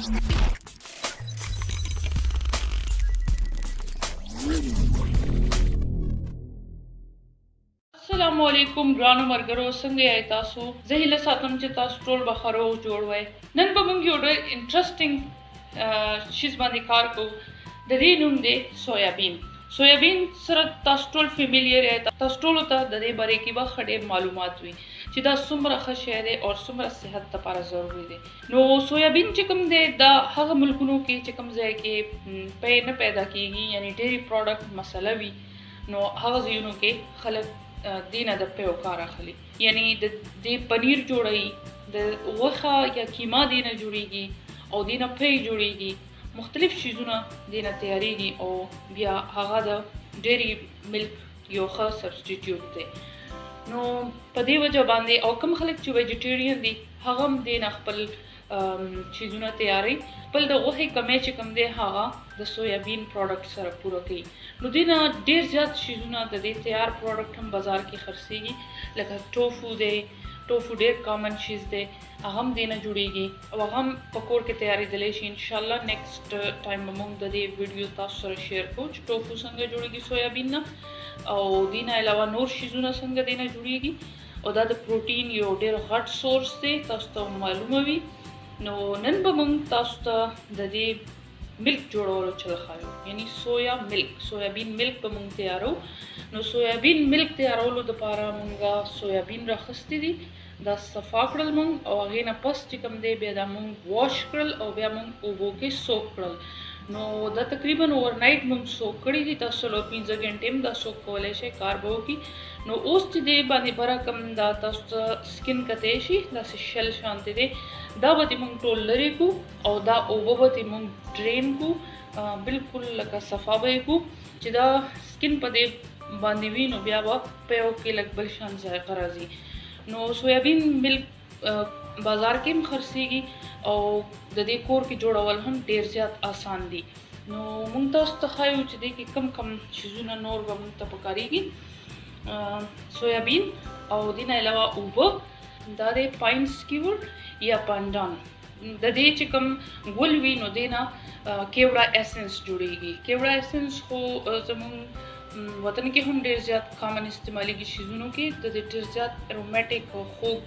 السلام علیکم ګرانو ملګرو، څنګه یې تاسو؟ زه هیله ساتم چې تاسو ټول به ښه روغ جوړ وئ. نن به موږ یو ډېر انټرسټینګ چیز باندې کار کوو. د دې نوم دی سویابین. سویابین سره تاسو ټول فیملییر یې. تاسو ټولو ته د دې باره کې به ښه ډېر معلومات وي چې دا څومره ښه شی دی او څومره صحت لپاره ضروري دی. نو سویابین چې کوم دی دا هغه ملکونو کې چې کوم ځای کې پی نه پیدا کیږي، یعنی ډېری پروډکټ مسله وي، نو هغه ځایونو کې خلک دینه د پیو کار اخلي. یعنی د پنیر جوړوي، د غوښه یا کیما دینه جوړیږي او دینه پی جوړیږي، مختلف چیزونه دینه تیاریږي او بیا هغه د ډیری ملک یو ښه سبسټیټیوټ دی. نو په دې وجه باندې او کوم خلک چې ویجیټیرین دي هغه هم دینه خپل چیزونه تیاری، خپل د غوښې کمی چې کوم دی هغه د سویابین پروډکټ سره پوره کوي. نو دینه ډیر زیات چیزونه د دې تیار پروډکټ هم بازار کې خرڅیږي، لکه ټوفو دی. ټوفو ډیر کامن چیز دی، هغه هم دینه جوړیږي او هغه هم په کور کې تیارېدلی شي. انشاءالله نیکسټ ټایم به موږ د دې ویډیو تاسو سره شیر کوو چې ټوفو څنګه جوړیږي سویابین نه، او دینه علاوه نور چیزونه څنګه دینه جوړیږي. او دا د پروټین یو ډیر غټ سورس دی، تاسو ته معلومه وي. نو نن به موږ تاسو ته د دې ملک جوړولو چل ښایو، یعنی سویا ملک، سویابین ملک به موږ تیارو. نو سویابین ملک تیارولو دپاره موږ سویابین راخیستي دي، دا صفا کړل موږ او هغې نه پس چې کوم دی بیا دا موږ واش کړل او بیا موږ اوبو کې سوک کړل. نو دا تقریبا اوورنایټ موږ سوک کړي دي، تاسو 15 غنټې هم دا سوک کولی شئ، کار به وکړي. نو اوس چې دی باندې بره کوم دا تاسو ته سکن کتی شي، داسې شل شانتې دی، دا به دې موږ ټول لرې کړو او دا اوبه به دې موږ ډرین کړو، بلکل لکه صفا به یې کړو چې دا سکن په دې باندې وي. نو بیا به په یو کې لږ بل شان ذایقه راځي. نو سویابین ملک بازار کې هم خرڅیږي او د دې کور کې جوړول هم ډیر زیات آسان دي. نو موږ تاسو ته ښایو چې دې کې کم کم چیزونه نور به موږ ته پکارېږي. سویابین او دې نه علاوه اوبه، دا دی پاین سکیور یا پانډان. د دې چې کوم ګل وي نو دې نه کیوړه ایسنس جوړیږي. کیوړه ایسنس خو زموږ وطن کې هم ډیر زیات کامن استعمالیږي چیزونو کې. د دې ډیر زیات ارومیټک او خوږ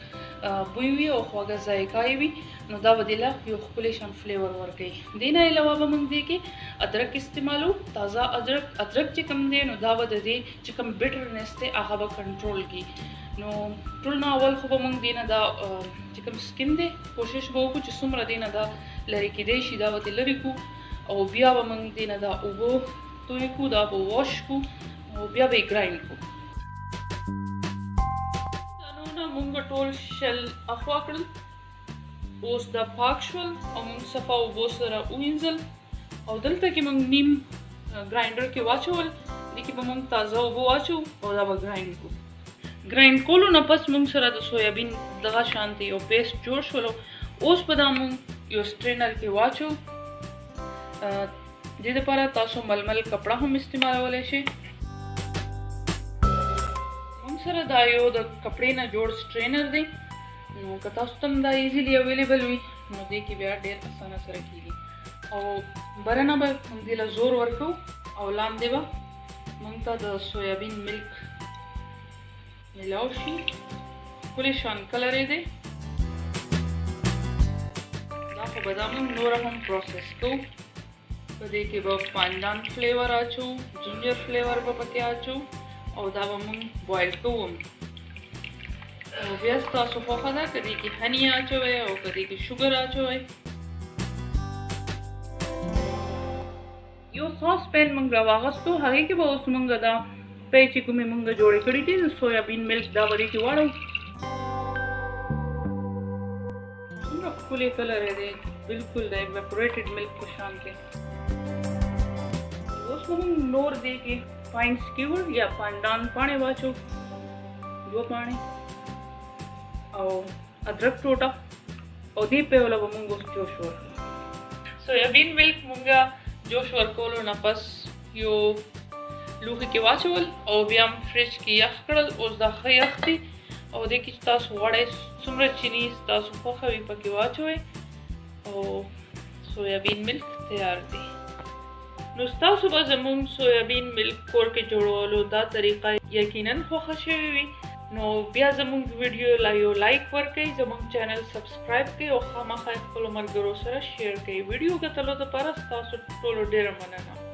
بوی وي او خوږه ذایقه وي، نو دا به دې له یو ښکلی شان فلیور ورکوي. دې نه علاوه به موږ دې کې ادرک استعمالو، تازه ادرک چې کوم دی نو دا به د دې چې کوم بیټرنس دی هغه به کنټرول کړي. نو ټول نه اول خو به موږ دې نه دا چې کوم سکن دی کوشش به وکړو چې څومره دې نه دا لرې کېدی شي دا به دې لرې کړو او بیا به موږ دې نه دا اوبه توی کو، دا به واش کو او بیا به یې ګرایند کو. دانونه موږ ټول شل اخوا کړل، اوس دا پاک شول او موږ صفا اوبو سره ووینځل او دلته کې موږ نیم ګرایندر کې واچول. دې کې به موږ تازه اوبه واچو او دا به ګرایند کو. ګرایند کولو نه پس موږ سره د سویابین دغه شانتې یو پیسټ جوړ شولو. اوس به دا موږ یو سټرینر کې واچو. دې دپاره تاسو ململ کپړه هم استعمالولی شئ. موږ سره دا یو د کپړې نه جوړ سټرینر دی، نو که تاسو ته هم دا ایزیلی اویلیبل وي نو دې کې بیا ډېر اسانه سره کېږي. او بره نه به موږ دې له زور ورکوو او لاندې به موږ ته د سویابین ملک میلاو شي. ښکلی شان کلر یې دی. دا خو به دا موږ نوره هم پروسس کوو. په دې کې به پانډان فلیور اچو، جنجر فلیور به پکې اچو او دا به موږ بوایل کوو. او بیا ستاسو خوښه ده که دې کې هني اچوئ او که دې کې شوګر اچوئ. یو ساس پین موږ راواغستو، هغې کې به اوس موږ دا پی چې کومې موږ جوړې کړي دي د سویابین ملک دا به دې کې واړو. څومره ښکلی کلر یې دی، بلکل د ایویپوریټډ ملک په شان کې. اوس به موږ نور دې کې پاین سکیور یا پانډان پاڼې واچو، 2 پاڼې او ادرک ټوټه او دې پیوله به موږ اوس جوش ورکړو. سویابین ملک موږ جوش ورکولو نه پس یو لوښي کې واچول او بیا هم فریج کې یخ کړل. اوس دا ښه یخ دي او دې کې چې تاسو غواړئ څومره چیني ستاسو خوښه وي پکې واچوئ او سویابین ملک تیار دی. نو ستاسو به زموږ سویابین ملک کور کې جوړولو دا طریقه یقینا خوښه شوې وي. نو بیا زموږ ویډیو لا یو لایک ورکړئ، زموږ چینل سبسکرایب کړئ او خامخا خپلو ملګرو سره شیر کړئ. ویډیو کتلو دپاره ستاسو ټولو ډېره مننه.